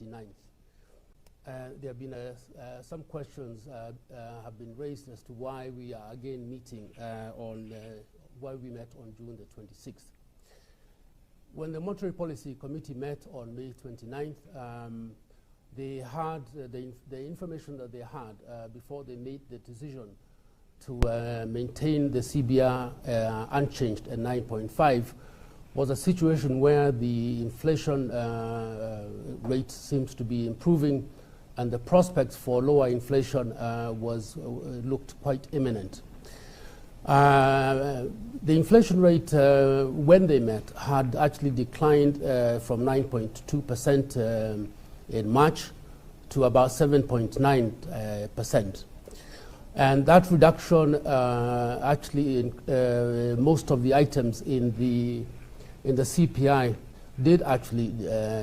29th. There have been some questions have been raised as to why we are again meeting why we met on June the 26th. When the Monetary Policy Committee met on May 29th, they had the information that they had before they made the decision to maintain the CBR unchanged at 9.5 was a situation where the inflation rate seems to be improving, and the prospects for lower inflation looked quite imminent. The inflation rate, when they met, had actually declined from 9.2% in March to about 7.9%. And that reduction, actually, in most of the items in the CPI did actually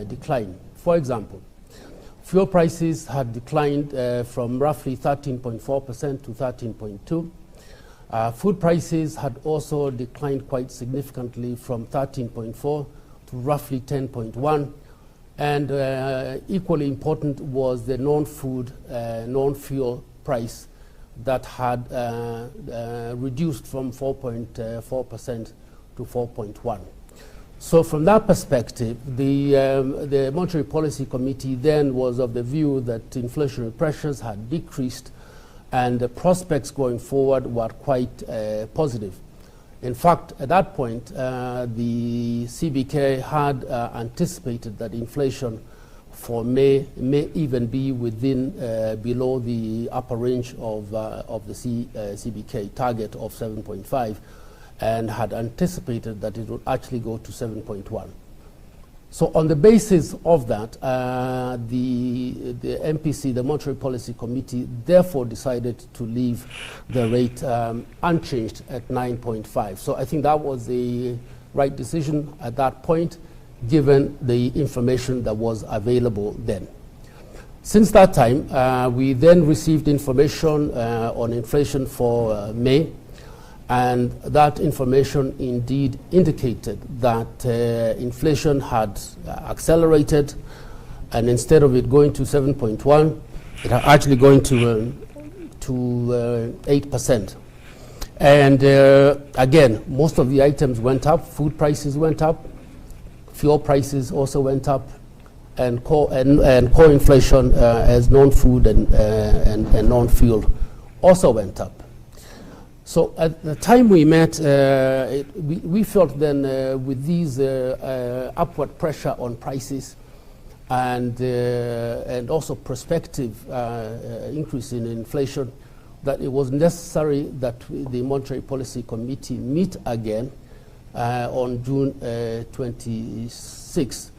decline. For example, fuel prices had declined from roughly 13.4% to 13.2%. Food prices had also declined quite significantly from 13.4 to roughly 10.1. And equally important was the non-food, non-fuel price that had reduced from 4.4% to 4.1. So from that perspective, the Monetary Policy Committee then was of the view that inflationary pressures had decreased and the prospects going forward were quite positive. In fact, at that point, the CBK had anticipated that inflation for May even be within below the upper range of the CBK target of 7.5, and had anticipated that it would actually go to 7.1. So on the basis of that, the MPC, the Monetary Policy Committee, therefore decided to leave the rate unchanged at 9.5. So I think that was the right decision at that point, given the information that was available then. Since that time, we then received information on inflation for May, and that information indeed indicated that inflation had accelerated, and instead of it going to 7.1, it had actually going to 8%. And again, most of the items went up. Food prices went up, fuel prices also went up, and core inflation as non-food and non-fuel also went up. So at the time we met, we felt then with these upward pressure on prices and also prospective increase in inflation, that it was necessary that the Monetary Policy Committee meet again on June 26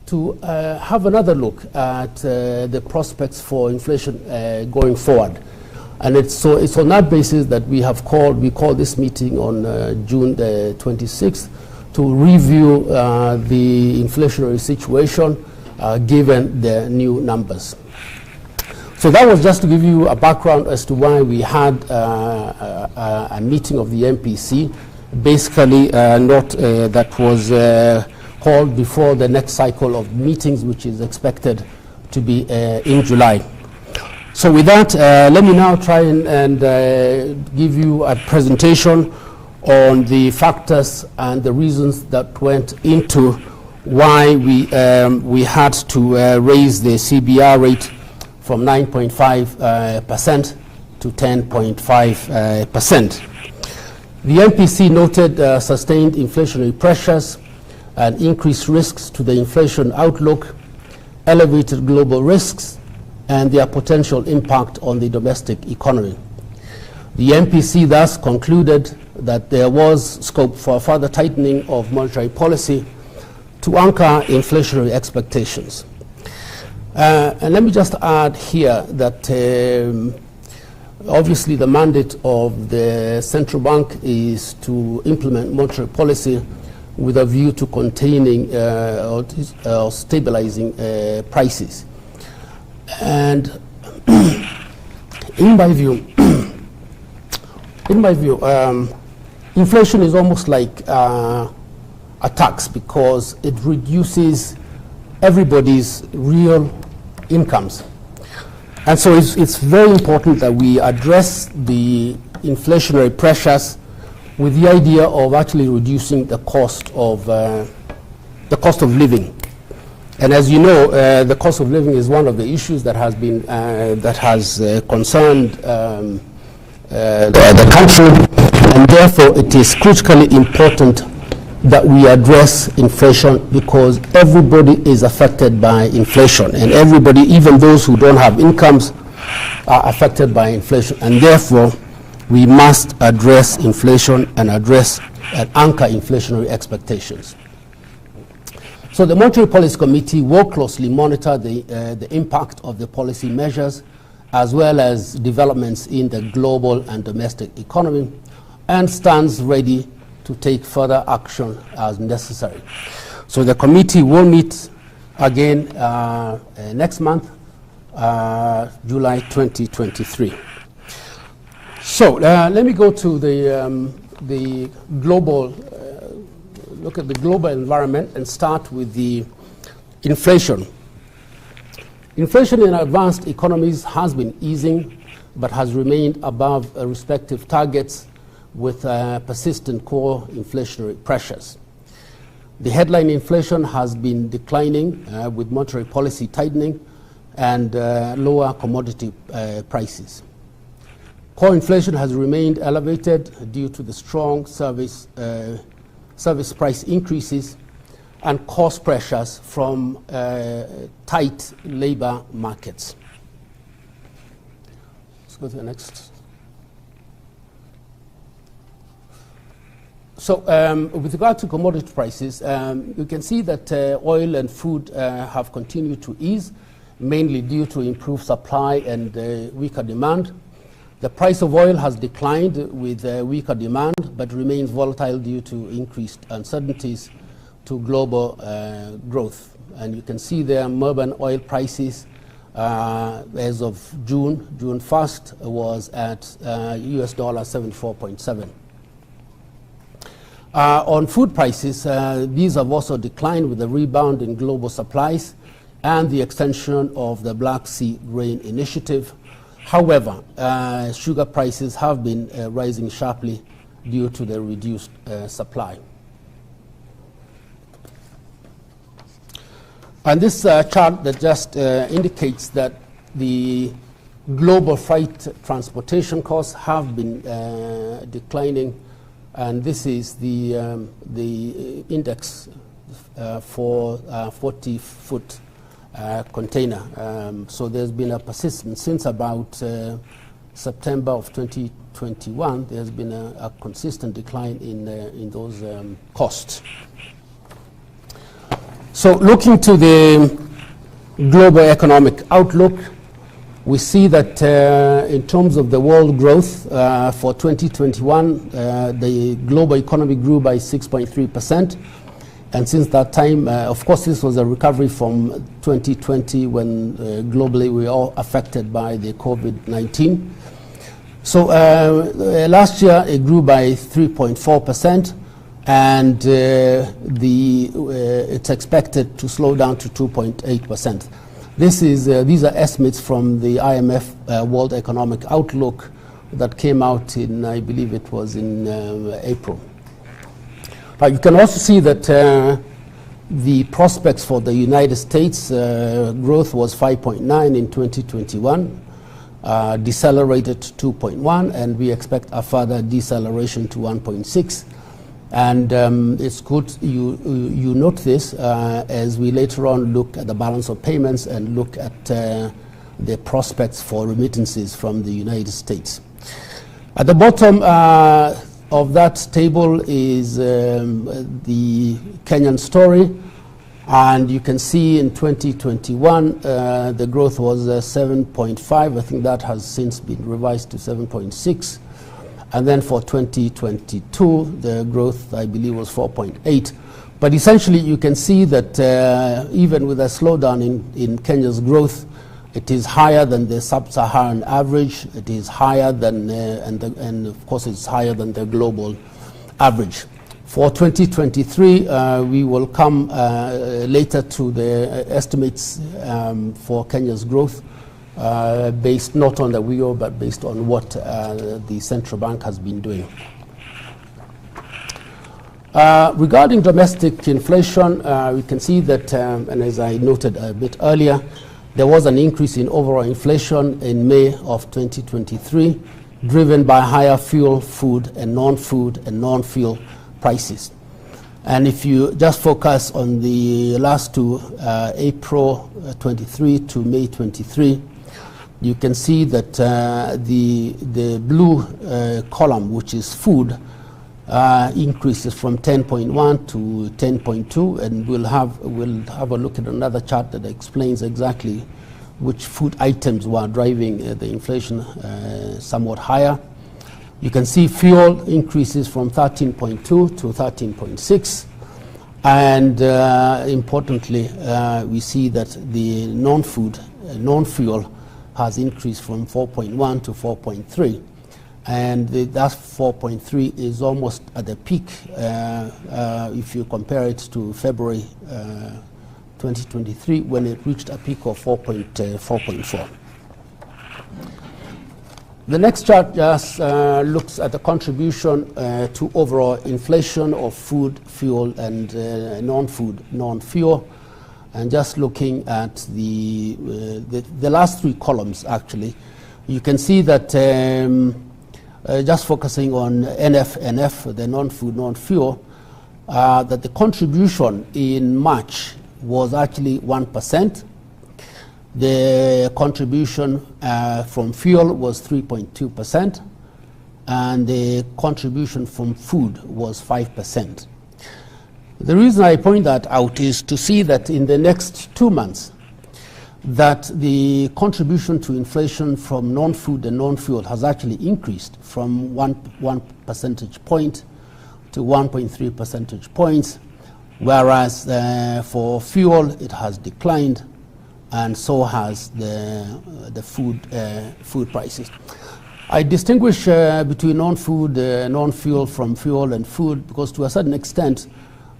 to have another look at the prospects for inflation going forward. And it's on that basis that we called this meeting on June the 26th to review the inflationary situation given the new numbers. So that was just to give you a background as to why we had a meeting of the MPC, basically that was called before the next cycle of meetings, which is expected to be in July. So with that, let me now try and give you a presentation on the factors and the reasons that went into why we had to raise the CBR rate from 9.5% to 10.5%. The MPC noted sustained inflationary pressures and increased risks to the inflation outlook, elevated global risks, and their potential impact on the domestic economy. The MPC thus concluded that there was scope for further tightening of monetary policy to anchor inflationary expectations. And let me just add here that obviously the mandate of the central bank is to implement monetary policy with a view to containing or stabilizing prices. And in my view, inflation is almost like a tax, because it reduces everybody's real incomes. And so it's very important that we address the inflationary pressures with the idea of actually reducing the cost of living. And as you know, the cost of living is one of the issues that has been concerned the country, and therefore it is critically important that we address inflation, because everybody is affected by inflation, and everybody, even those who don't have incomes, are affected by inflation, and therefore we must address inflation and address and anchor inflationary expectations. So the Monetary Policy Committee will closely monitor the impact of the policy measures as well as developments in the global and domestic economy, and stands ready to take further action as necessary. So the committee will meet again next month, July 2023. So let me go to the global, look at the global environment and start with the inflation. Inflation in advanced economies has been easing, but has remained above respective targets with persistent core inflationary pressures. The headline inflation has been declining with monetary policy tightening and lower commodity prices. Core inflation has remained elevated due to the strong service price increases and cost pressures from tight labor markets. Let's go to the next. So with regard to commodity prices, you can see that oil and food have continued to ease, mainly due to improved supply and weaker demand. The price of oil has declined with weaker demand, but remains volatile due to increased uncertainties to global growth. And you can see there Murban oil prices as of June 1st was at US dollar 74.7. On food prices, these have also declined with a rebound in global supplies and the extension of the Black Sea Grain Initiative. However, sugar prices have been rising sharply due to the reduced supply. And this chart that just indicates that the global freight transportation costs have been declining, and this is the index for 40-foot container. So there's been a persistence since about September of 2021. There's been a consistent decline in those costs. So looking to the global economic outlook, we see that in terms of the world growth for 2021, the global economy grew by 6.3%. And since that time, of course, this was a recovery from 2020 when globally we were all affected by the COVID-19. So last year it grew by 3.4%, and it's expected to slow down to 2.8%. These are estimates from the IMF World Economic Outlook that came out in, I believe it was in April. You can also see that the prospects for the United States growth was 5.9 in 2021, decelerated to 2.1, and we expect a further deceleration to 1.6. And it's good you note this as we later on look at the balance of payments and look at the prospects for remittances from the United States. At the bottom of that table is the Kenyan story, and you can see in 2021 the growth was 7.5. I think that has since been revised to 7.6. And then for 2022, the growth, I believe, was 4.8. But essentially, you can see that even with a slowdown in Kenya's growth, it is higher than the sub-Saharan average. It is higher than, and of course, it's higher than the global average. For 2023, we will come later to the estimates for Kenya's growth, based not on the WIO, but based on what the central bank has been doing. Regarding domestic inflation, we can see that, and as I noted a bit earlier, there was an increase in overall inflation in May of 2023, driven by higher fuel, food, and non-fuel prices. And if you just focus on the last two, April 23 to May 23, you can see that the blue column, which is food, increases from 10.1 to 10.2, and we'll have a look at another chart that explains exactly which food items were driving the inflation somewhat higher. You can see fuel increases from 13.2 to 13.6, and importantly, we see that the non-fuel has increased from 4.1 to 4.3. And that 4.3 is almost at the peak if you compare it to February 2023, when it reached a peak of 4.4. The next chart just looks at the contribution to overall inflation of food, fuel, and non-fuel. And just looking at the last three columns, actually, you can see that just focusing on NF, the non-food, non-fuel, that the contribution in March was actually 1%. The contribution from fuel was 3.2%, and the contribution from food was 5%. The reason I point that out is to see that in the next 2 months, that the contribution to inflation from non-food and non-fuel has actually increased from 1 percentage point to 1.3 percentage points, whereas for fuel it has declined, and so has the food prices. I distinguish between non-food, non-fuel from fuel and food, because to a certain extent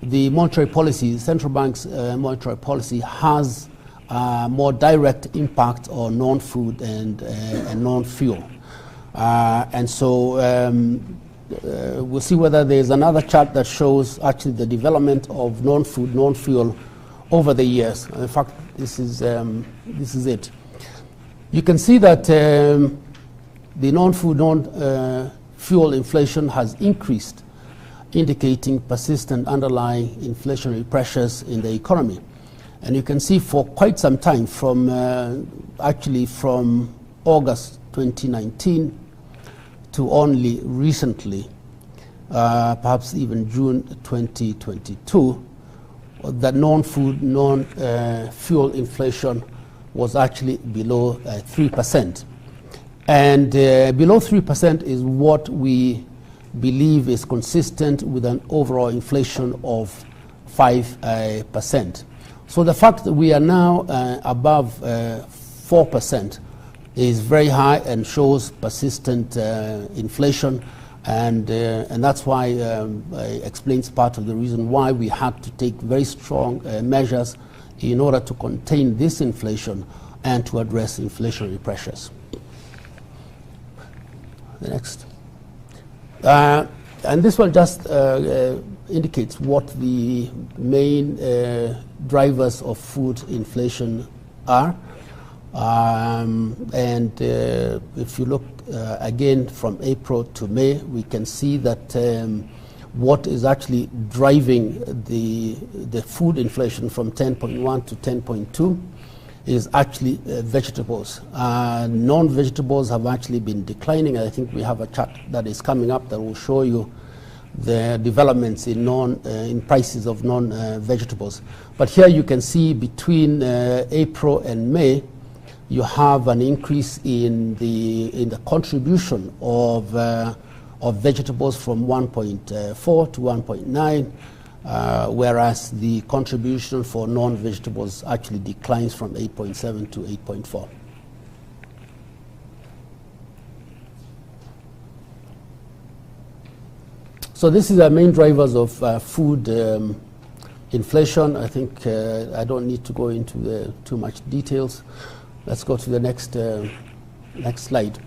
the monetary policy, central bank's monetary policy, has more direct impact on non-food and non-fuel. And so we'll see whether there's another chart that shows actually the development of non-food, non-fuel over the years. In fact, this is it. You can see that the non-food, non-fuel inflation has increased, indicating persistent underlying inflationary pressures in the economy. And you can see for quite some time, from actually from August 2019 to only recently, perhaps even June 2022, that non-food, non-fuel inflation was actually below 3%. And below 3% is what we believe is consistent with an overall inflation of 5%. So the fact that we are now above 4% is very high and shows persistent inflation, and that's why explains part of the reason why we had to take very strong measures in order to contain this inflation and to address inflationary pressures. The next. And this one just indicates what the main drivers of food inflation are. And if you look again from April to May, we can see that what is actually driving the food inflation from 10.1 to 10.2 is actually vegetables. Non-vegetables have actually been declining. I think we have a chart that is coming up that will show you the developments in prices of non-vegetables. But here you can see between April and May, you have an increase in the contribution of vegetables from 1.4 to 1.9, whereas the contribution for non-vegetables actually declines from 8.7 to 8.4. So this is the main drivers of food inflation. I think I don't need to go into too much details. Let's go to the next slide.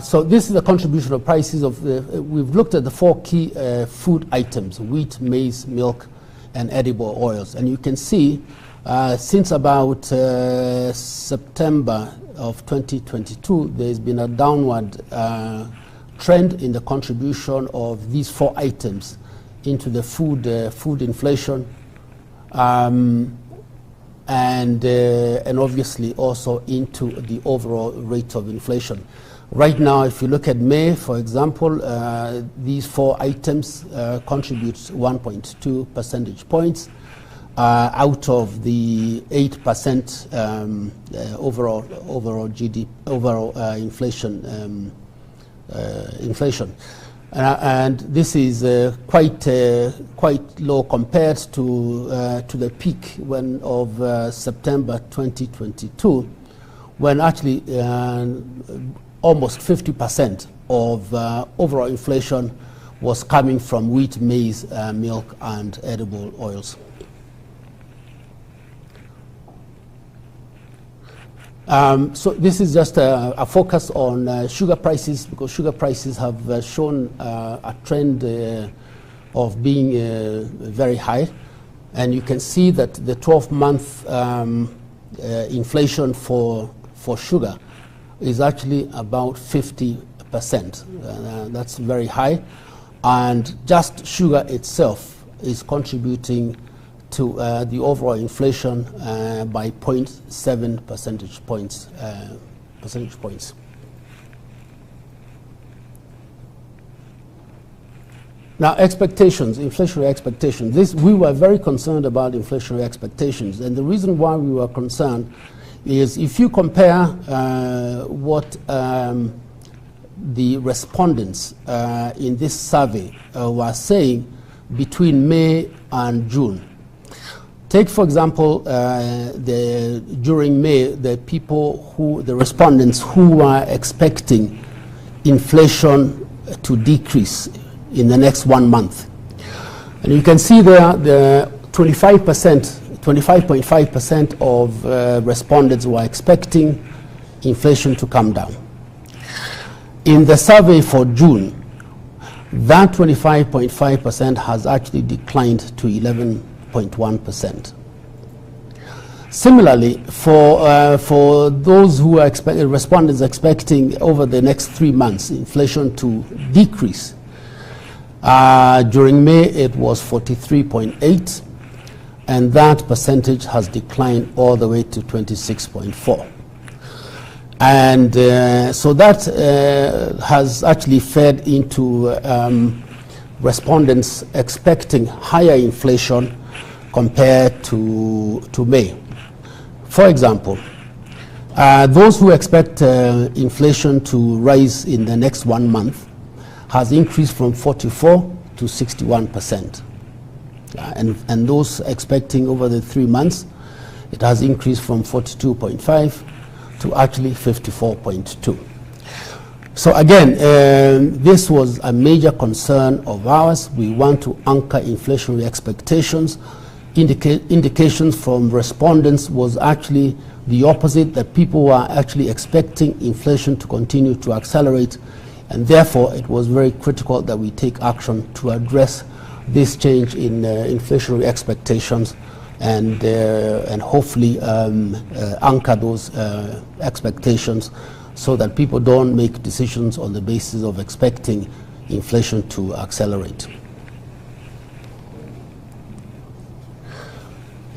So this is the contribution of prices of we've looked at the 4 key food items: wheat, maize, milk, and edible oils. And you can see since about September of 2022, there's been a downward trend in the contribution of these 4 items into the food inflation, and obviously also into the overall rate of inflation. Right now, if you look at May, for example, these 4 items contribute 1.2 percentage points out of the 8% overall GDP, inflation. And this is quite low compared to the peak of September 2022, when actually almost 50% of overall inflation was coming from wheat, maize, milk, and edible oils. So this is just a focus on sugar prices, because sugar prices have shown a trend of being very high. And you can see that the 12-month inflation for sugar is actually about 50%. That's very high. And just sugar itself is contributing to the overall inflation by 0.7 percentage points. Now, expectations, inflationary expectations. We were very concerned about inflationary expectations, and the reason why we were concerned is if you compare what the respondents in this survey were saying between May and June. Take, for example, during May, the respondents who were expecting inflation to decrease in the next 1 month. And you can see there the 25.5% of respondents were expecting inflation to come down. In the survey for June, that 25.5% has actually declined to 11.1%. Similarly, for those who are respondents expecting over the next 3 months inflation to decrease, during May it was 43.8%, and that percentage has declined all the way to 26.4%. And so that has actually fed into respondents expecting higher inflation compared to May. For example, those who expect inflation to rise in the next 1 month has increased from 44 to 61%. And those expecting over the 3 months, it has increased from 42.5 to actually 54.2. So again, this was a major concern of ours. We want to anchor inflationary expectations. Indications from respondents was actually the opposite, that people were actually expecting inflation to continue to accelerate, and therefore it was very critical that we take action to address this change in inflationary expectations and hopefully anchor those expectations so that people don't make decisions on the basis of expecting inflation to accelerate.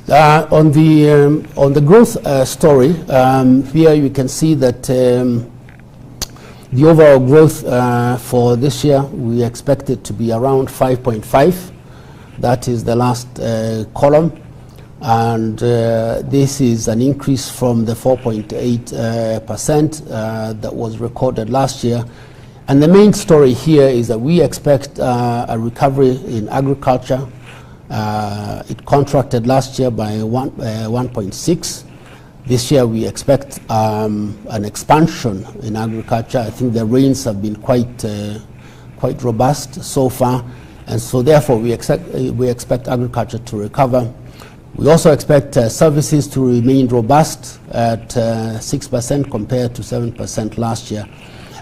On the growth story, here you can see that the overall growth for this year, we expect it to be around 5.5. That is the last column. And this is an increase from the 4.8% that was recorded last year. And the main story here is that we expect a recovery in agriculture. It contracted last year by 1.6. This year we expect an expansion in agriculture. I think the rains have been quite quite robust so far, and so therefore we expect agriculture to recover. We also expect services to remain robust at 6% compared to 7% last year.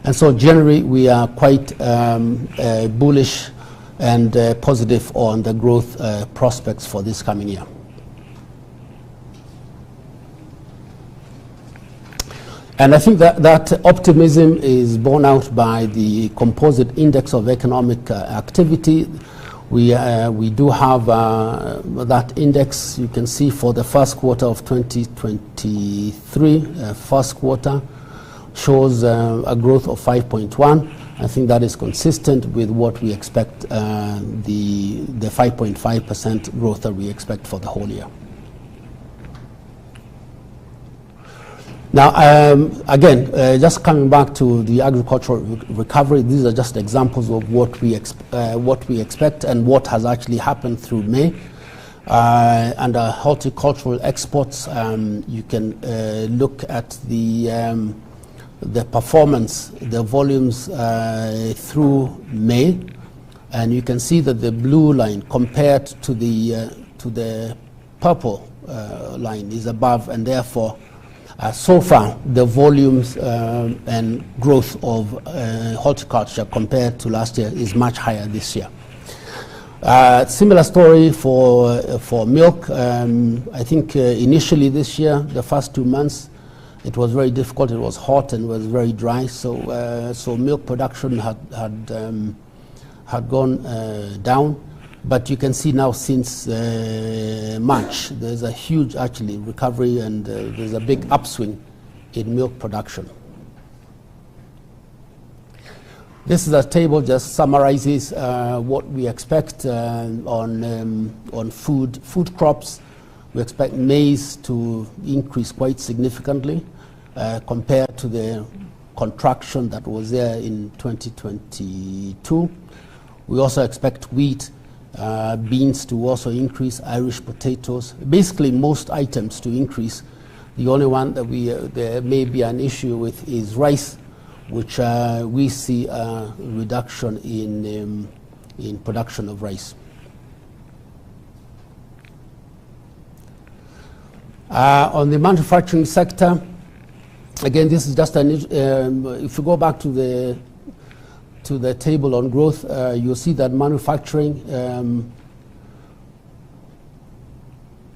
And so generally we are quite bullish and positive on the growth prospects for this coming year. And I think that optimism is borne out by the composite index of economic activity. We do have that index. You can see for the first quarter of 2023, first quarter shows a growth of 5.1. I think that is consistent with what we expect, the 5.5% growth that we expect for the whole year. Now, again, just coming back to the agricultural recovery, these are just examples of what we expect and what has actually happened through May. Under horticultural exports, you can look at the performance, the volumes through May, and you can see that the blue line compared to the purple line is above, and therefore so far the volumes and growth of horticulture compared to last year is much higher this year. Similar story for milk. I think initially this year, the first 2 months, it was very difficult. It was hot and was very dry. So milk production had gone down. But you can see now since March, there's a huge actually recovery, and there's a big upswing in milk production. This is a table just summarizes what we expect on food crops. We expect maize to increase quite significantly compared to the contraction that was there in 2022. We also expect wheat, beans to also increase, Irish potatoes, basically most items to increase. The only one that there may be an issue with is rice, which we see a reduction in production of rice. On the manufacturing sector, again, this is just if you go back to the table on growth, you'll see that manufacturing,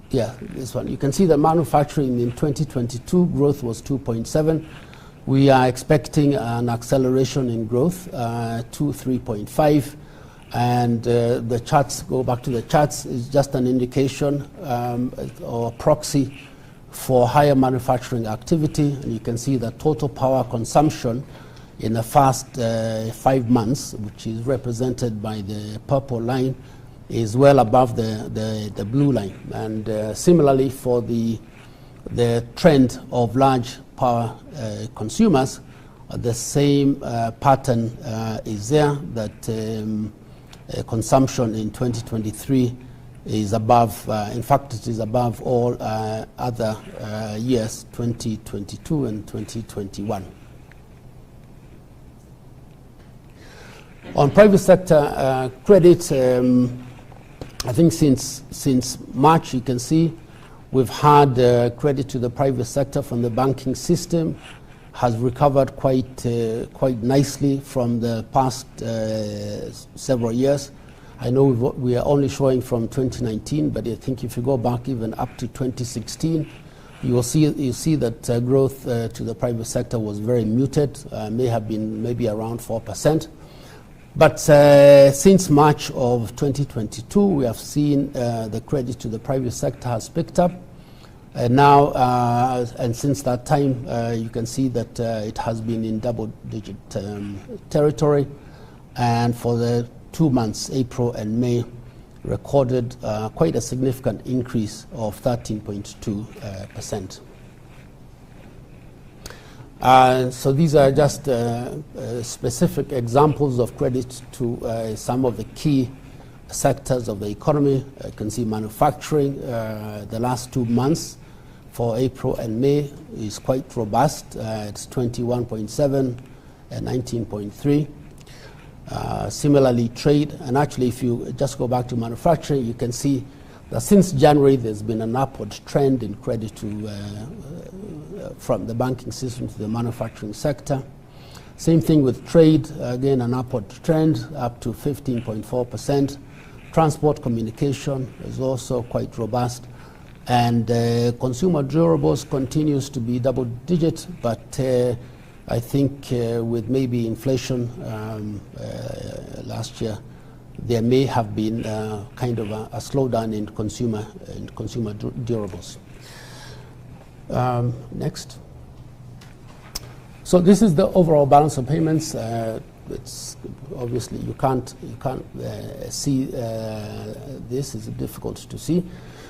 this one. You can see that manufacturing in 2022 growth was 2.7. We are expecting an acceleration in growth to 3.5. And the charts, go back to the charts, is just an indication or proxy for higher manufacturing activity. And you can see that total power consumption in the first 5 months, which is represented by the purple line, is well above the blue line. And similarly for the trend of large power consumers, the same pattern is there, that consumption in 2023 is above, in fact it is above all other years, 2022 and 2021. On private sector credit, I think since March, you can see we've had credit to the private sector from the banking system has recovered quite nicely from the past several years. I know we are only showing from 2019, but I think if you go back even up to 2016, you see that growth to the private sector was very muted, may have been maybe around 4%. But since March of 2022, we have seen the credit to the private sector has picked up. Now, and since that time, you can see that it has been in double-digit territory. And for the 2 months, April and May, recorded quite a significant increase of 13.2%. So these are just specific examples of credit to some of the key sectors of the economy. You can see manufacturing, the last 2 months for April and May is quite robust. It's 21.7 and 19.3. Similarly, trade, and actually if you just go back to manufacturing, you can see that since January there's been an upward trend in credit to, from the banking system to the manufacturing sector. Same thing with trade, again an upward trend up to 15.4%. Transport communication is also quite robust. And consumer durables continues to be double digit, but I think with maybe inflation last year, there may have been kind of a slowdown in consumer durables. Next. So this is the overall balance of payments. It's obviously you can't see this. It's difficult to see,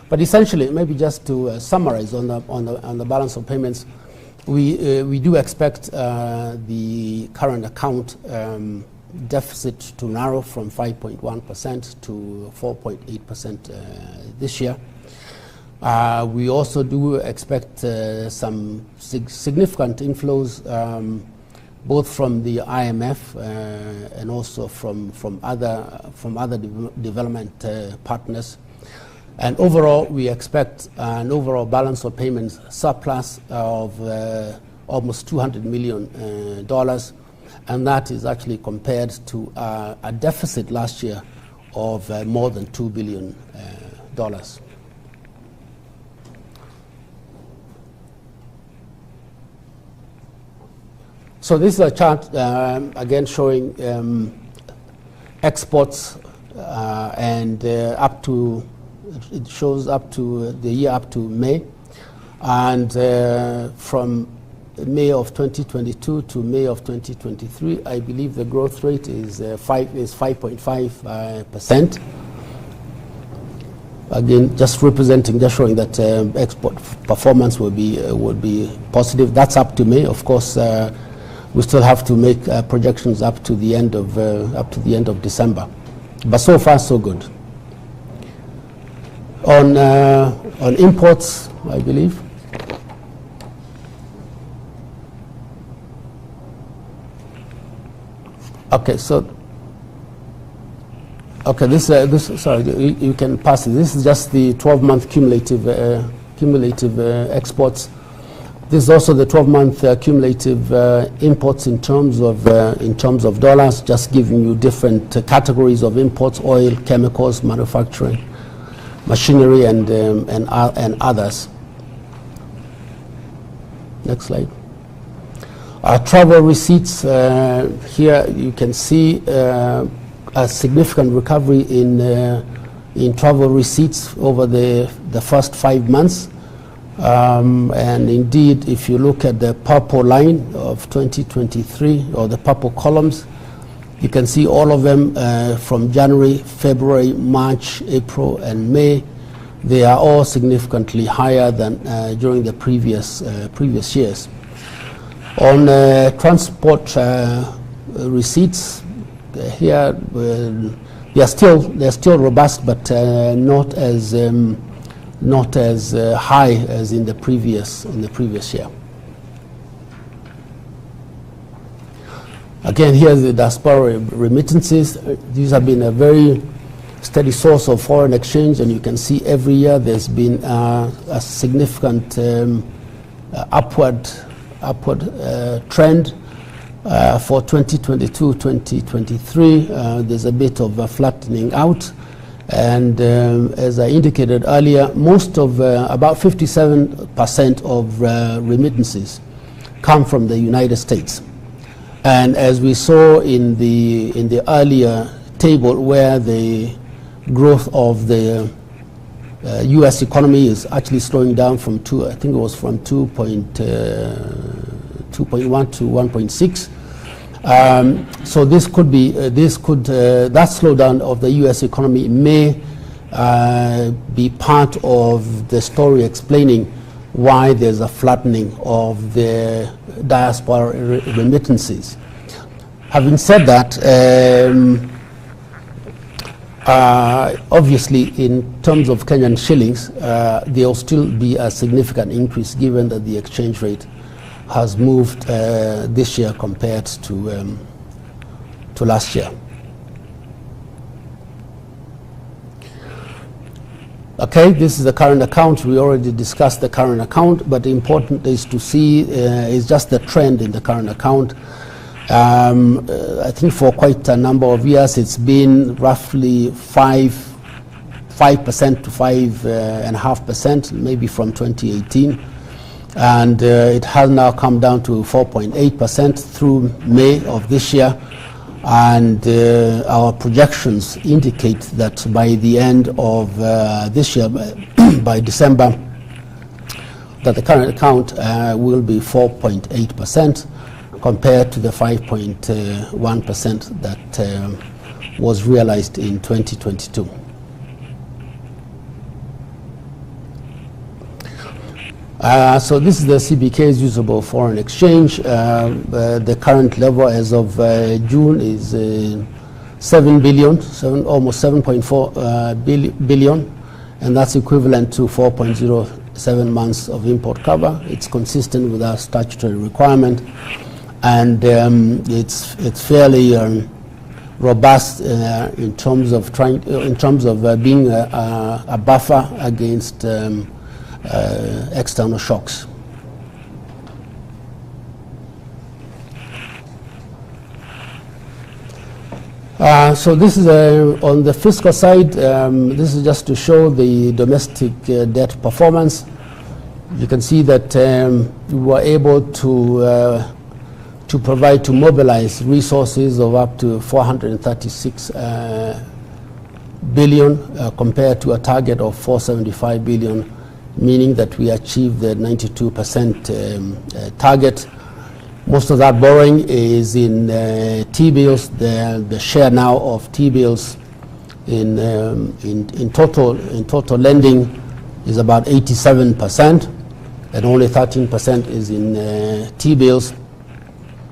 but essentially, maybe just to summarize on the balance of payments, we do expect the current account deficit to narrow from 5.1% to 4.8% this year. We also do expect some significant inflows, both from the IMF and also from other development partners. And overall, we expect an overall balance of payments surplus of almost $200 million, and that is actually compared to a deficit last year of more than $2 billion. So this is a chart again showing exports and up to, it shows up to the year up to May, and from May of 2022 to May of 2023, I believe the growth rate is 5.5%. Again, just representing, just showing that export performance will be positive. That's up to May. Of course, we still have to make projections up to the end of December, but so far so good. On imports, I believe. Okay, so this sorry, you can pass it. This is just the 12-month cumulative exports. This is also the 12-month cumulative imports in terms of dollars. Just giving you different categories of imports: oil, chemicals, manufacturing, machinery, and others. Next slide. Travel receipts. Here you can see a significant recovery in travel receipts over the first 5 months. And indeed, if you look at the purple line of 2023, or the purple columns, you can see all of them from January, February, March, April, and May. They are all significantly higher than during the previous years. On transport receipts, here they're still robust, but not as high as in the previous year. Again, here's the diaspora remittances. These have been a very steady source of foreign exchange, and you can see every year there's been a significant upward trend. For 2022-2023, there's a bit of a flattening out, and as I indicated earlier, most of about 57% of remittances come from the United States. And as we saw in the earlier table, where the growth of the U.S. economy is actually slowing down from 2.1 to 1.6. So this could be that slowdown of the U.S. economy may be part of the story explaining why there's a flattening of the diaspora remittances. Having said that, obviously in terms of Kenyan shillings, there will still be a significant increase, given that the exchange rate has moved this year compared to last year. Okay, this is the current account. We already discussed the current account, but important is to see is just the trend in the current account. I think for quite a number of years it's been roughly 5% to 5.5%, maybe from 2018, and it has now come down to 4.8% through May of this year. And our projections indicate that by the end of this year, by December, that the current account will be 4.8% compared to the 5.1% that was realized in 2022. So this is the CBK's usable foreign exchange. The current level as of June is 7 billion, almost 7.4 billion, and that's equivalent to 4.07 months of import cover. It's consistent with our statutory requirement, and it's fairly robust in terms of being a buffer against external shocks. So this is on the fiscal side. This is just to show the domestic debt performance. You can see that we were able to mobilize resources of up to 436 billion compared to a target of 475 billion. Meaning that we achieved the 92% target. Most of that borrowing is in T-bills. The share now of T-bills in total lending is about 87%, and only 13% is in T-bills.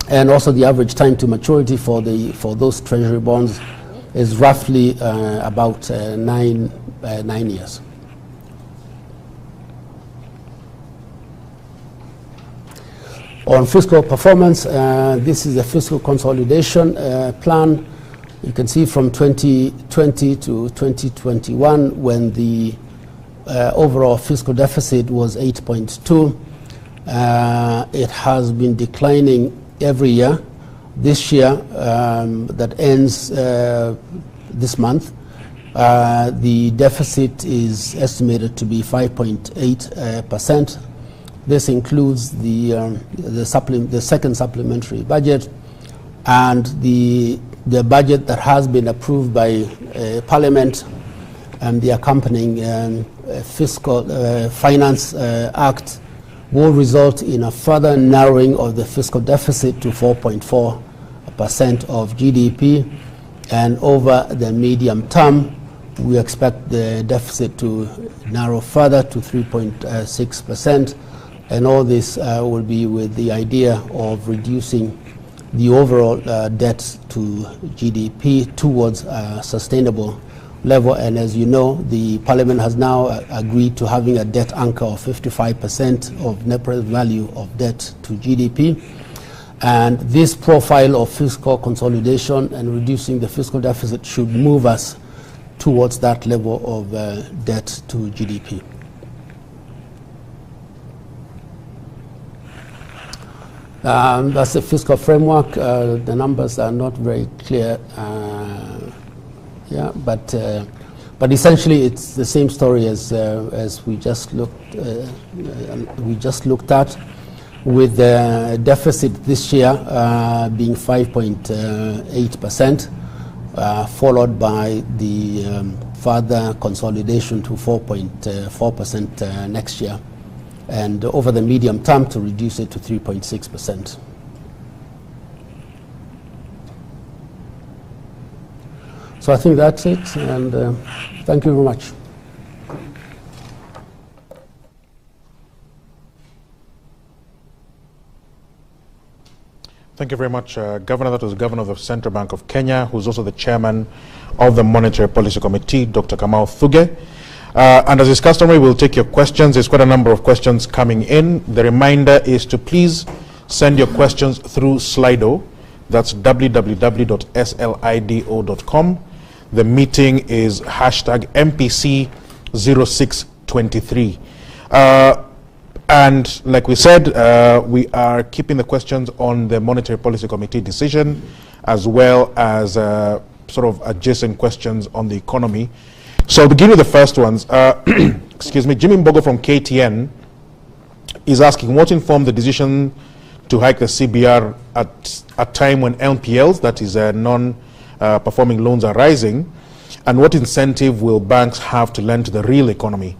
And also the average time to maturity for those treasury bonds is roughly about 9 years. On fiscal performance, this is a fiscal consolidation plan. You can see from 2020 to 2021 when the overall fiscal deficit was 8.2. It has been declining every year. This year, that ends this month, the deficit is estimated to be 5.8%. This includes the second supplementary budget and the budget that has been approved by Parliament, and the accompanying fiscal finance act will result in a further narrowing of the fiscal deficit to 4.4% of GDP, and over the medium term we expect the deficit to narrow further to 3.6%. And all this will be with the idea of reducing the overall debt to GDP towards a sustainable level. And as you know, the Parliament has now agreed to having a debt anchor of 55% of net present value of debt to GDP. And this profile of fiscal consolidation and reducing the fiscal deficit should move us towards that level of debt to GDP. That's the fiscal framework. The numbers are not very clear, but essentially it's the same story as we just looked at, with the deficit this year being 5.8%, followed by the further consolidation to 4.4% next year, and over the medium term to reduce it to 3.6%. So I think that's it, and thank you very much. Thank you very much, Governor. That was the Governor of the Central Bank of Kenya, who's also the Chairman of the Monetary Policy Committee, Dr. Kamau Thugge. And as is customary, we'll take your questions. There's quite a number of questions coming in. The reminder is to please send your questions through Slido. That's www.slido.com. The meeting is #MPC 0623. And like we said, we are keeping the questions on the Monetary Policy Committee decision, as well as sort of adjacent questions on the economy. So I'll begin with the first ones. Excuse me, Jimmy Mbogo from KTN is asking, what informed the decision to hike the CBR at a time when NPLs, that is non-performing loans, are rising? And what incentive will banks have to lend to the real economy?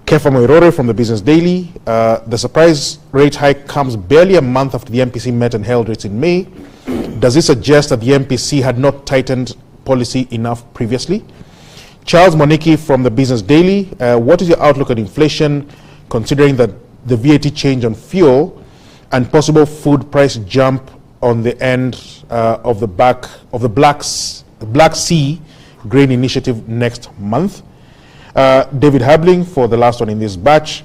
Kefa Moirore from the Business Daily, the surprise rate hike comes barely a month after the MPC met and held rates in May. Does this suggest that the MPC had not tightened policy enough previously? Charles Moniki from the Business Daily, what is your outlook on inflation, considering that the VAT change on fuel and possible food price jump on the end of the Black Sea Grain Initiative next month? David Habling for the last one in this batch.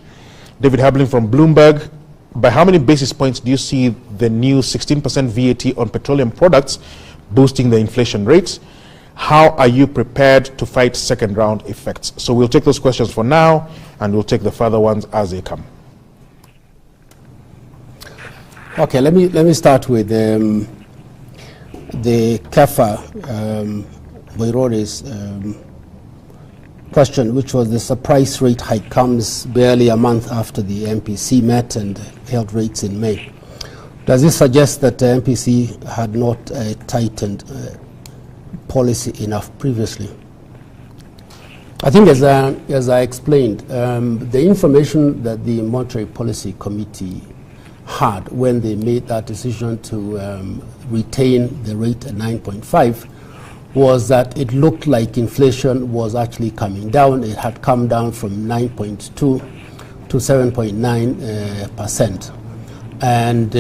David Habling from Bloomberg, by how many basis points do you see the new 16% VAT on petroleum products boosting the inflation rates? How are you prepared to fight second round effects? So we'll take those questions for now, and we'll take the further ones as they come. Okay, let me start with the Kefa Moirore's question, which was the surprise rate hike comes barely a month after the MPC met and held rates in May. Does this suggest that the MPC had not tightened policy enough previously? I think as I explained, the information that the Monetary Policy Committee had when they made that decision to retain the rate at 9.5 was that it looked like inflation was actually coming down. It had come down from 9.2 to 7.9%. And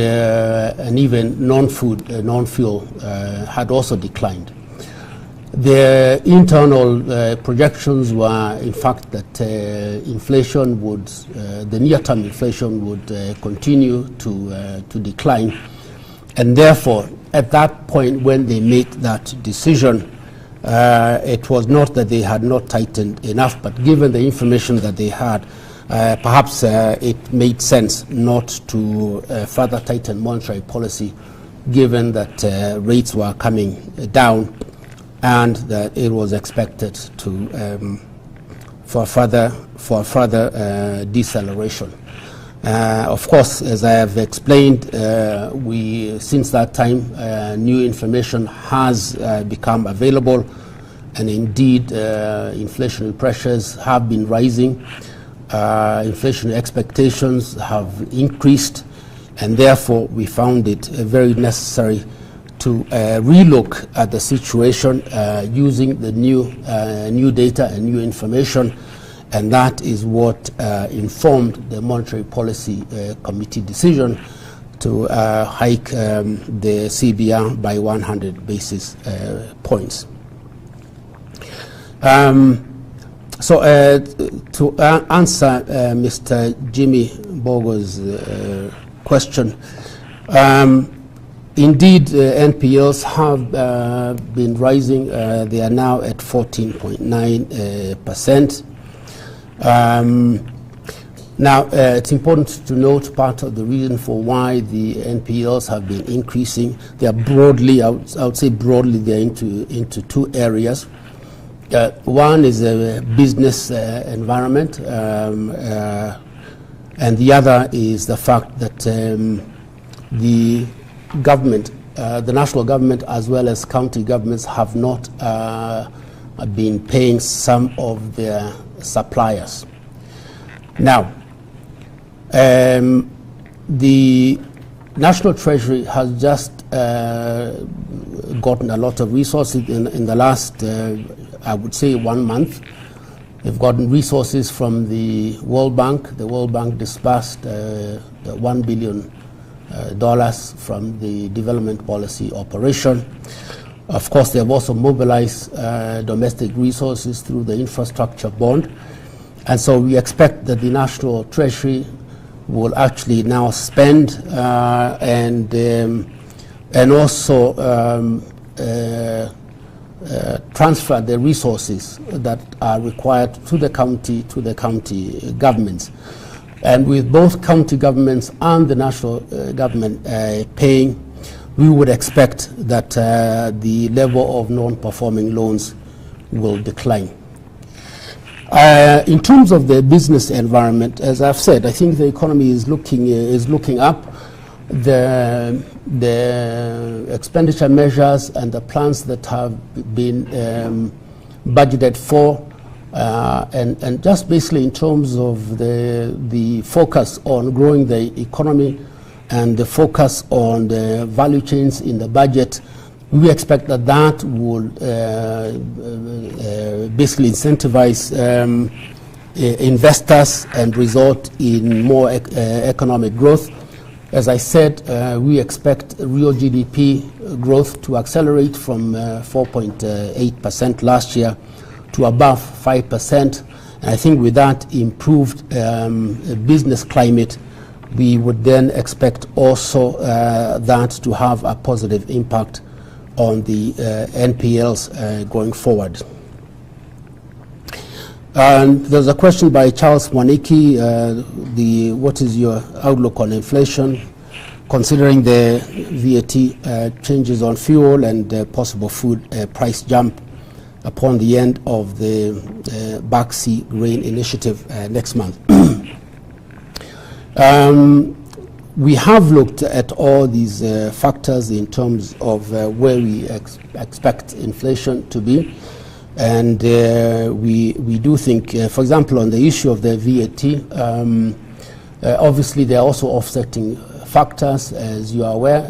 even non-fuel had also declined. The internal projections were, in fact, that inflation would, the near-term inflation would continue to decline. And therefore, at that point when they made that decision, it was not that they had not tightened enough, but given the information that they had, perhaps it made sense not to further tighten monetary policy, given that rates were coming down and that it was expected to for further deceleration. Of course, as I have explained, since that time, new information has become available, and indeed, inflationary pressures have been rising. Inflation expectations have increased, and therefore we found it very necessary to relook at the situation using the new data and new information, and that is what informed the Monetary Policy Committee decision to hike the CBR by 100 basis points. So to answer Mr. Jimmy Mbogo's question, indeed NPLs have been rising. They are now at 14.9%. Now, it's important to note part of the reason for why the NPLs have been increasing. They are broadly, I would say broadly, they're into two areas. One is a business environment, and the other is the fact that the government, the national government as well as county governments, have not been paying some of their suppliers. Now, the National Treasury has just gotten a lot of resources in the last, I would say, 1 month. They've gotten resources from the World Bank. The World Bank disbursed $1 billion from the development policy operation. Of course, they have also mobilized domestic resources through the infrastructure bond. And so we expect that the National Treasury will actually now spend and also transfer the resources that are required to the county governments. And with both county governments and the national government paying, we would expect that the level of non-performing loans will decline. In terms of the business environment, as I've said, I think the economy is looking up. The expenditure measures and the plans that have been budgeted for, and just basically in terms of the focus on growing the economy and the focus on the value chains in the budget, we expect that will basically incentivize investors and result in more economic growth. As I said, we expect real GDP growth to accelerate from 4.8% last year to above 5%. And I think with that improved business climate, we would then expect also that to have a positive impact on the NPLs going forward. And there's a question by Charles Mwaniki, what is your outlook on inflation, considering the VAT changes on fuel and possible food price jump upon the end of the Black Sea Grain Initiative next month. We have looked at all these factors in terms of where we expect inflation to be. And we do think, for example, on the issue of the VAT, obviously there are also offsetting factors, as you are aware,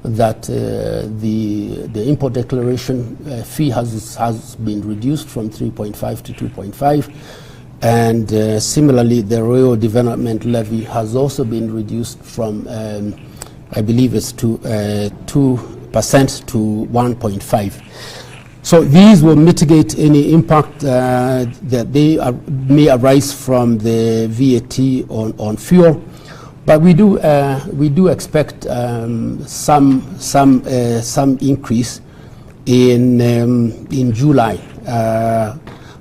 that the import declaration fee has been reduced from 3.5 to 2.5. And similarly, the Rural Development Levy has also been reduced from, I believe it's to 2% to 1.5. So these will mitigate any impact that may arise from the VAT on fuel. But we do expect some increase in July.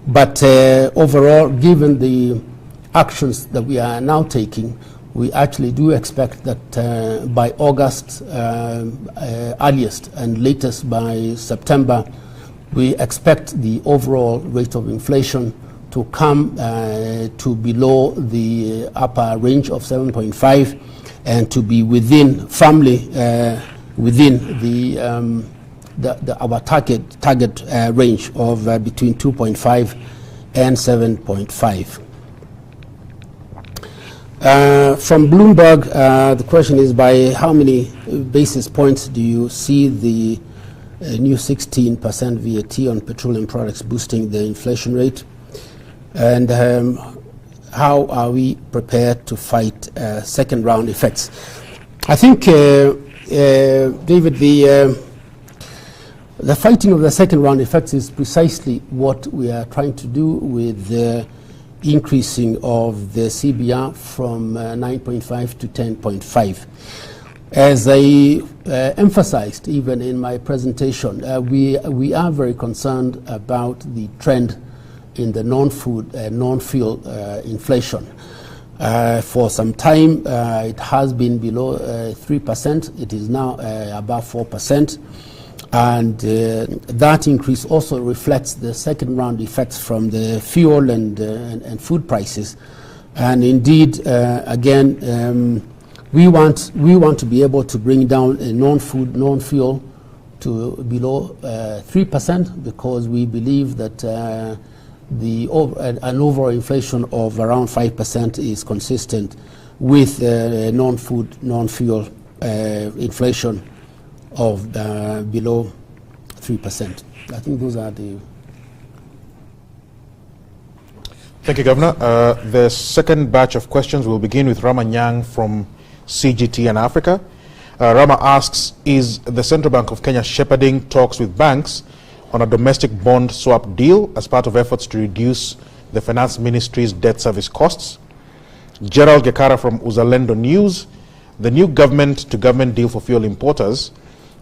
But overall, given the actions that we are now taking, we actually do expect that by August, earliest and latest by September, we expect the overall rate of inflation to come to below the upper range of 7.5 and to be firmly within our target range of between 2.5 and 7.5. From Bloomberg, the question is, by how many basis points do you see the new 16% VAT on petroleum products boosting the inflation rate? And how are we prepared to fight second round effects? I think, David, the fighting of the second round effects is precisely what we are trying to do with the increasing of the CBR from 9.5 to 10.5. As I emphasized even in my presentation, we are very concerned about the trend in the non-food, non-fuel inflation. For some time, it has been below 3%. It is now above 4%. And that increase also reflects the second round effects from the fuel and food prices. And indeed, again, we want to be able to bring down a non-food, non-fuel to below 3%, because we believe that an overall inflation of around 5% is consistent with non-food, non-fuel inflation of below 3%. I think those are the... Thank you, Governor. The second batch of questions will begin with Rama Nyang from CGT and Africa. Rama asks, is the Central Bank of Kenya shepherding talks with banks on a domestic bond swap deal as part of efforts to reduce the Finance Ministry's debt service costs? Gerald Gekara from Uzalendo News, the new government-to-government deal for fuel importers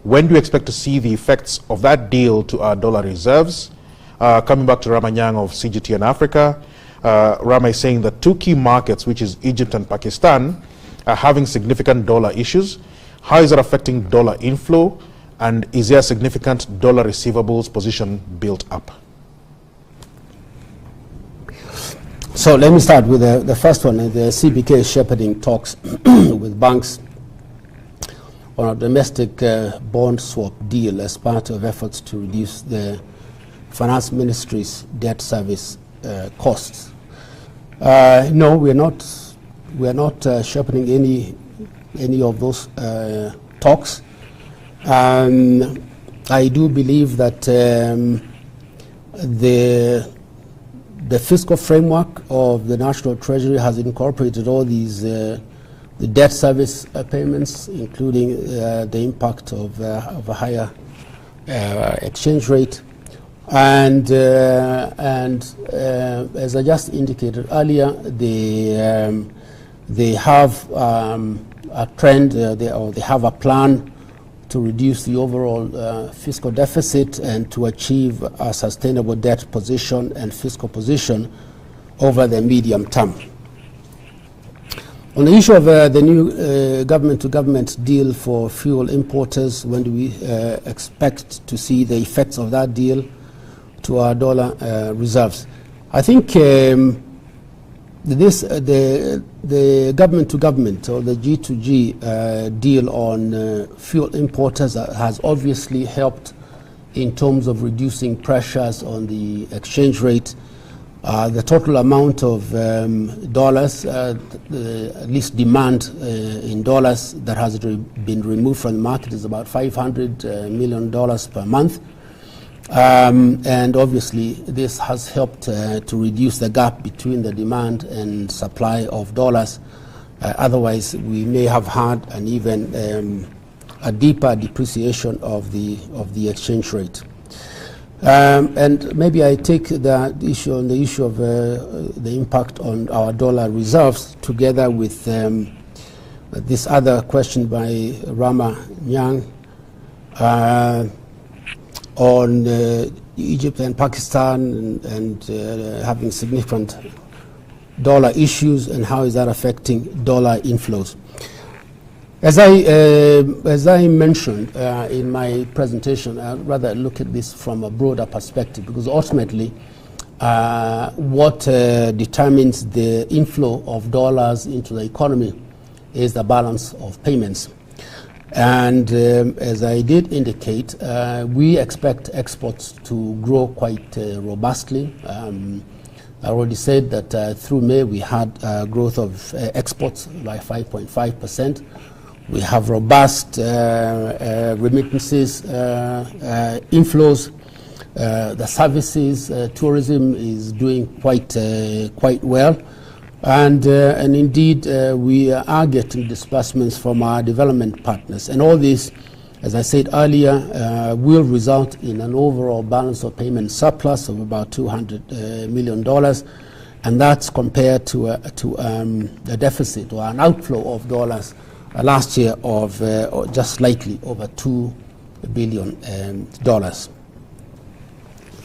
When do you expect to see the effects of that deal to our dollar reserves? Coming back to Ramanyang of CGTN Africa, Rama is saying that two key markets, which is Egypt and Pakistan, are having significant dollar issues. How is that affecting dollar inflow? And is there a significant dollar receivables position built up? So let me start with the first one. The CBK is shepherding talks with banks on a domestic bond swap deal as part of efforts to reduce the Finance Ministry's debt service costs. No, we're not shepherding any of those talks. I do believe that the fiscal framework of the National Treasury has incorporated all these the debt service payments, including the impact of a higher exchange rate, and as I just indicated earlier, they have a trend, they have a plan to reduce the overall fiscal deficit and to achieve a sustainable debt position and fiscal position over the medium term. On the issue of the new government-to-government deal for fuel importers, when do we expect to see the effects of that deal to our dollar reserves? I think the government-to-government or the G2G deal on fuel importers has obviously helped in terms of reducing pressures on the exchange rate. The total amount of dollars, at least demand in dollars that has been removed from the market is about $500 million per month. And obviously this has helped to reduce the gap between the demand and supply of dollars. Otherwise we may have had an even a deeper depreciation of the exchange rate. And maybe I take the issue of the impact on our dollar reserves together with this other question by Ramanyang on Egypt and Pakistan and having significant dollar issues and how is that affecting dollar inflows. As I mentioned in my presentation, I'd rather look at this from a broader perspective, because ultimately what determines the inflow of dollars into the economy is the balance of payments. And as I did indicate, we expect exports to grow quite robustly. I already said that through May we had growth of exports by 5.5%. We have robust remittances, inflows. The services, tourism is doing quite well, and indeed we are getting disbursements from our development partners. And all this, as I said earlier, will result in an overall balance of payment surplus of about $200 million, and that's compared to a deficit or an outflow of dollars last year of just slightly over $2 billion.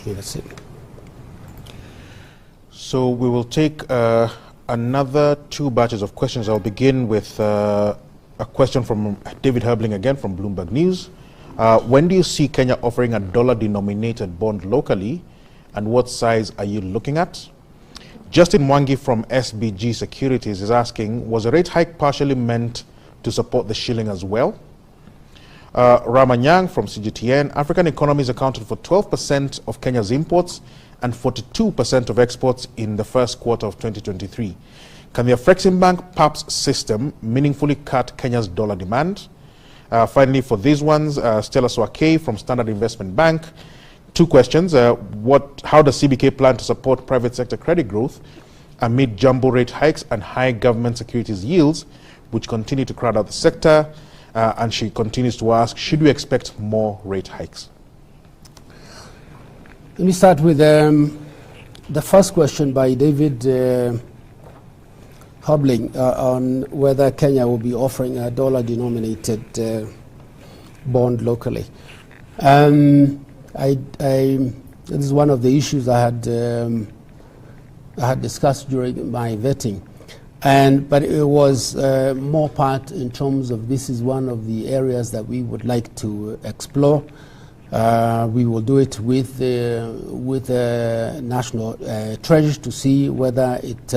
That's it. So we will take another two batches of questions. I'll begin with a question from David Herbling again from Bloomberg News. When do you see Kenya offering a dollar-denominated bond locally, and what size are you looking at? Justin Mwangi from SBG Securities is asking, was a rate hike partially meant to support the shilling as well? Ramanyang from CGTN, African economies accounted for 12% of Kenya's imports and 42% of exports in the first quarter of 2023. Can the Afreximbank PAPS system meaningfully cut Kenya's dollar demand? Finally, for these ones, Stella Swake from Standard Investment Bank, two questions. How does CBK plan to support private sector credit growth amid jumbo rate hikes and high government securities yields, which continue to crowd out the sector? And she continues to ask, should we expect more rate hikes? Let me start with the first question by David Herbling on whether Kenya will be offering a dollar-denominated bond locally. This is one of the issues I had discussed during my vetting, but it was more part in terms of this is one of the areas that we would like to explore. We will do it with the National Treasury to see whether it's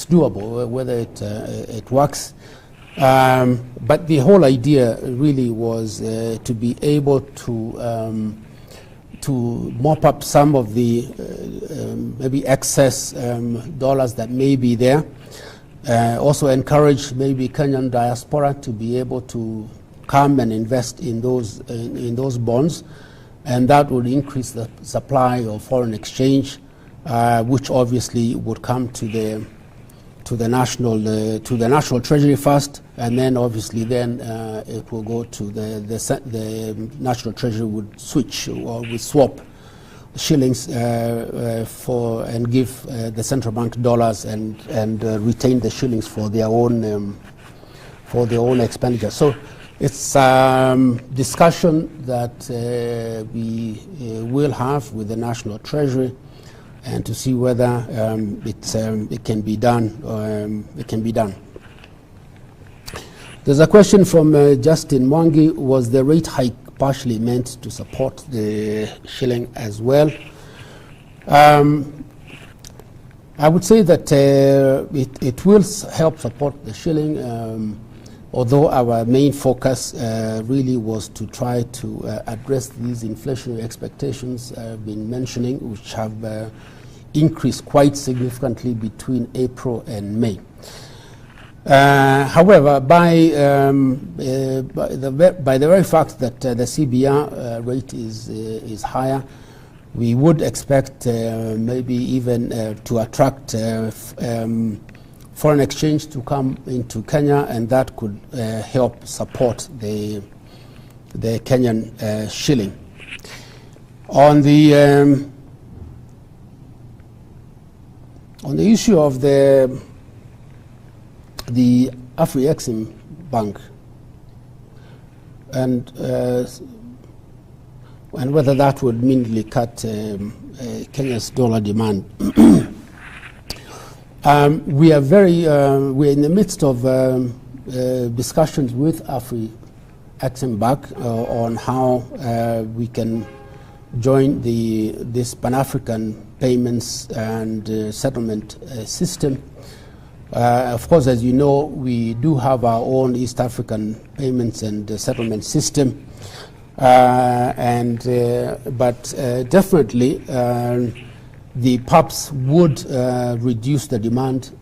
doable, whether it works. But the whole idea really was to be able to mop up some of the maybe excess dollars that may be there. Also encourage maybe Kenyan diaspora to be able to come and invest in those bonds, and that would increase the supply of foreign exchange, which obviously would come to the national treasury first, and then obviously it will go to the national treasury would switch or would swap shillings and give the central bank dollars and retain the shillings for their own expenditure. So it's discussion that we will have with the national treasury, and to see whether it can be done. There's a question from Justin Mwangi: was the rate hike partially meant to support the shilling as well? I would say that it will help support the shilling, although our main focus really was to try to address these inflationary expectations I've been mentioning, which have increased quite significantly between April and May. However, by the very fact that the CBR rate is higher, we would expect maybe even to attract foreign exchange to come into Kenya, and that could help support the Kenyan shilling. On the issue of the Afri-Exim Bank and whether that would immediately cut Kenya's dollar demand. We're in the midst of discussions with Afri-Exim Bank on how we can join this Pan-African payments and settlement system. Of course, as you know, we do have our own East African payments and settlement system, but definitely the PAPs would reduce the demand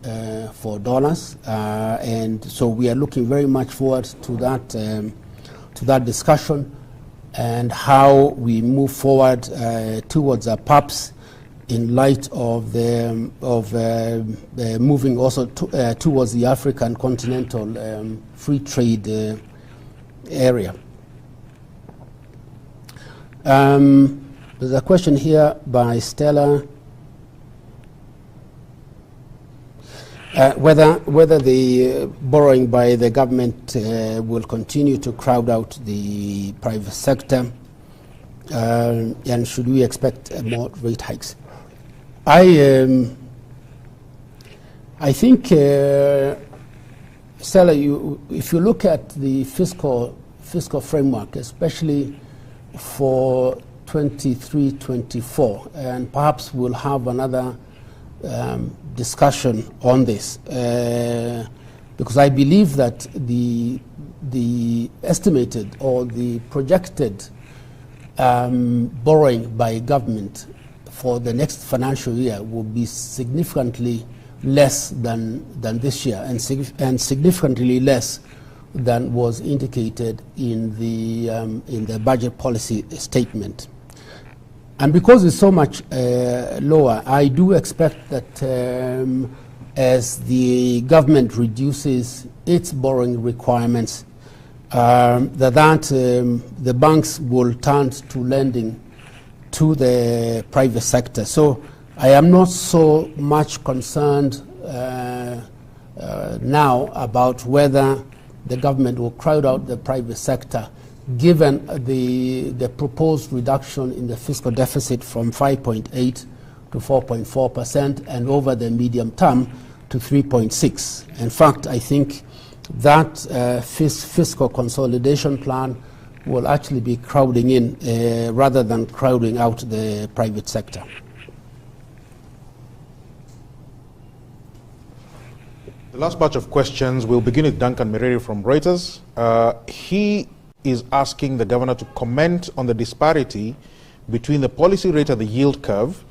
for dollars, and so we are looking very much forward to that discussion and how we move forward towards our PAPs in light of moving also towards the African continental free trade area. There's a question here by Stella. Whether the borrowing by the government will continue to crowd out the private sector, and should we expect more rate hikes? I think, Stella, if you look at the fiscal framework, especially for 23-24, and perhaps we'll have another discussion on this, because I believe that the estimated or the projected borrowing by government for the next financial year will be significantly less than this year, and significantly less than was indicated in the budget policy statement. And because it's so much lower, I do expect that as the government reduces its borrowing requirements, the banks will turn to lending to the private sector. So I am not so much concerned now about whether the government will crowd out the private sector, given the proposed reduction in the fiscal deficit from 5.8 to 4.4%, and over the medium term to 3.6. In fact, I think that fiscal consolidation plan will actually be crowding in rather than crowding out the private sector. The last batch of questions, we'll begin with Duncan Mireri from Reuters. He is asking the governor to comment on the disparity between the policy rate and the yield curve,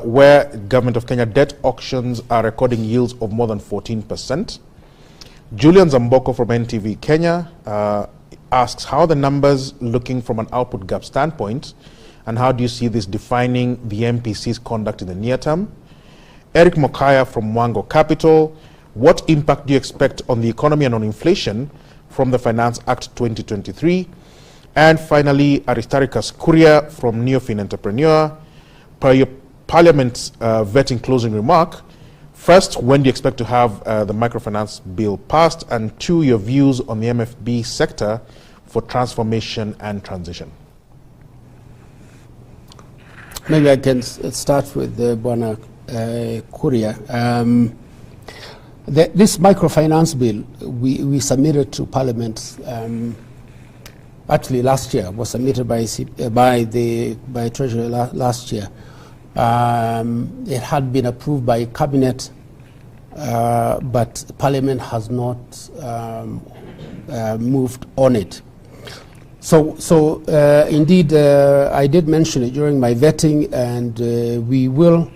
where Government of Kenya debt auctions are recording yields of more than 14%. Julian Zamboko from NTV Kenya asks how the numbers looking from an output gap standpoint, and how do you see this defining the MPC's conduct in the near term? Eric Mokaya from Mwango Capital, what impact do you expect on the economy and on inflation from the Finance Act 2023? And finally, Aristarchus Kuria from Neofin Entrepreneur, per your Parliament's vetting closing remark, first, when do you expect to have the microfinance bill passed? And two, your views on the MFB sector for transformation and transition. Maybe I can start with Bwana Kuria. This microfinance bill, we submitted to Parliament actually last year, was submitted by Treasury last year. It had been approved by Cabinet, but Parliament has not moved on it. So indeed, I did mention it during my vetting, and we will,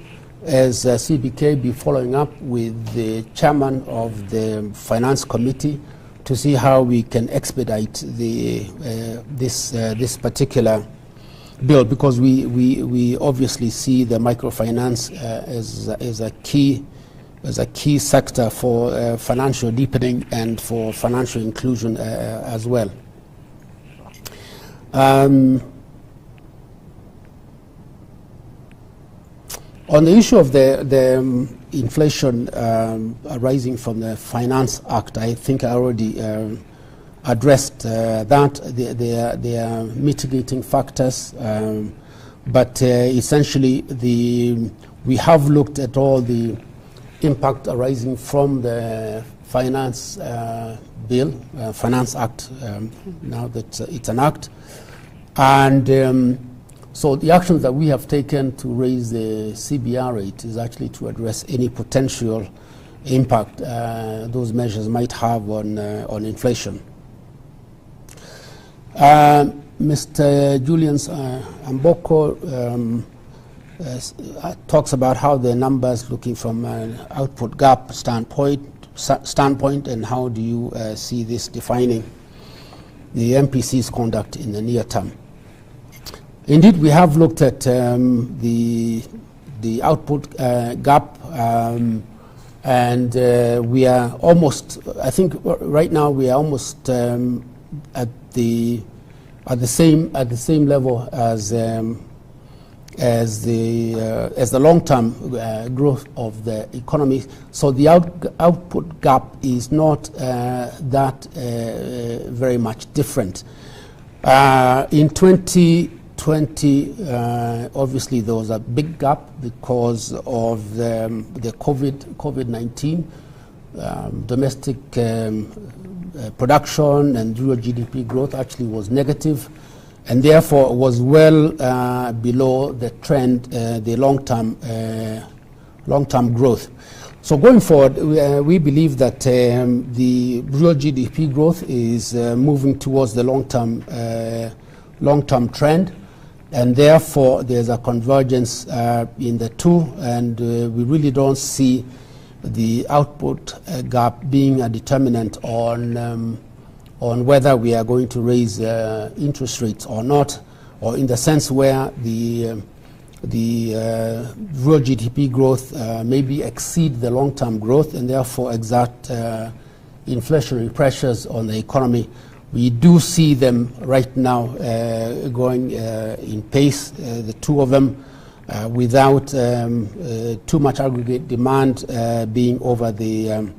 as CBK, be following up with the chairman of the Finance Committee to see how we can expedite this particular bill, because we obviously see the microfinance as a key sector for financial deepening and for financial inclusion as well. On the issue of the inflation arising from the Finance Act, I think I already addressed that. There are mitigating factors, but essentially we have looked at all the impact arising from the Finance Bill, Finance Act, now that it's an act. And so the actions that we have taken to raise the CBR rate is actually to address any potential impact those measures might have on inflation. Mr. Julian Amboko talks about how the numbers looking from an output gap standpoint, and how do you see this defining the MPC's conduct in the near term. Indeed, we have looked at the output gap, and we are almost, I think right now we are almost at the same level as the long-term growth of the economy. So the output gap is not that very much different. In 2020, obviously there was a big gap because of the COVID-19. Domestic production and real GDP growth actually was negative, and therefore was well below the trend, the long-term growth. So going forward, we believe that the real GDP growth is moving towards the long-term trend, and therefore there's a convergence in the two, and we really don't see the output gap being a determinant on whether we are going to raise interest rates or not, or in the sense where the real GDP growth maybe exceed the long-term growth and therefore exert inflationary pressures on the economy. We do see them right now going in pace, the two of them, without too much aggregate demand being over the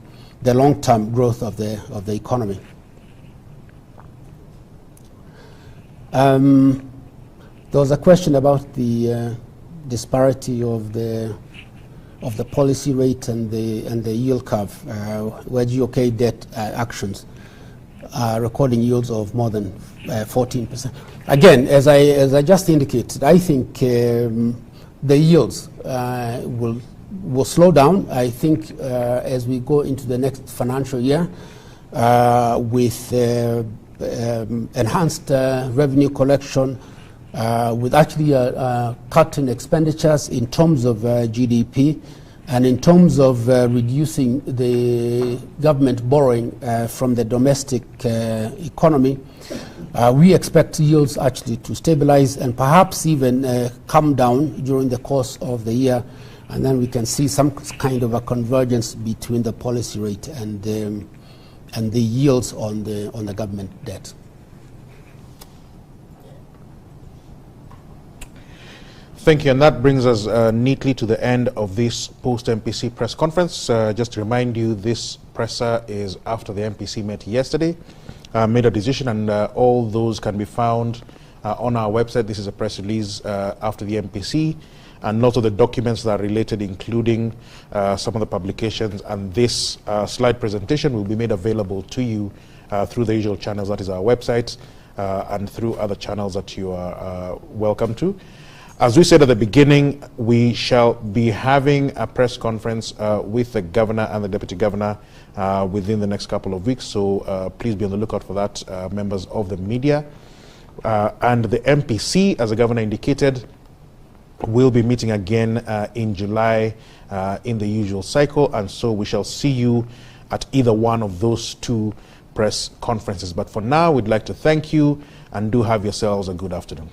long-term growth of the economy. There was a question about the disparity of the policy rate and the yield curve, where GOK debt actions are recording yields of more than 14%. Again, as I just indicated, I think the yields will slow down. I think as we go into the next financial year with enhanced revenue collection, with actually a cut in expenditures in terms of GDP and in terms of reducing the government borrowing from the domestic economy, we expect yields actually to stabilize and perhaps even come down during the course of the year, and then we can see some kind of a convergence between the policy rate and the yields on the government debt. Thank you, and that brings us neatly to the end of this post-MPC press conference. Just to remind you, this presser is after the MPC met yesterday, made a decision, and all those can be found on our website. This is a press release after the MPC, and also the documents that are related, including some of the publications, and this slide presentation will be made available to you through the usual channels, that is our website, and through other channels that you are welcome to. As we said at the beginning, we shall be having a press conference with the governor and the deputy governor within the next couple of weeks, so please be on the lookout for that, members of the media. And the MPC, as the governor indicated, will be meeting again in July in the usual cycle, and so we shall see you at either one of those two press conferences. But for now, we'd like to thank you, and do have yourselves a good afternoon.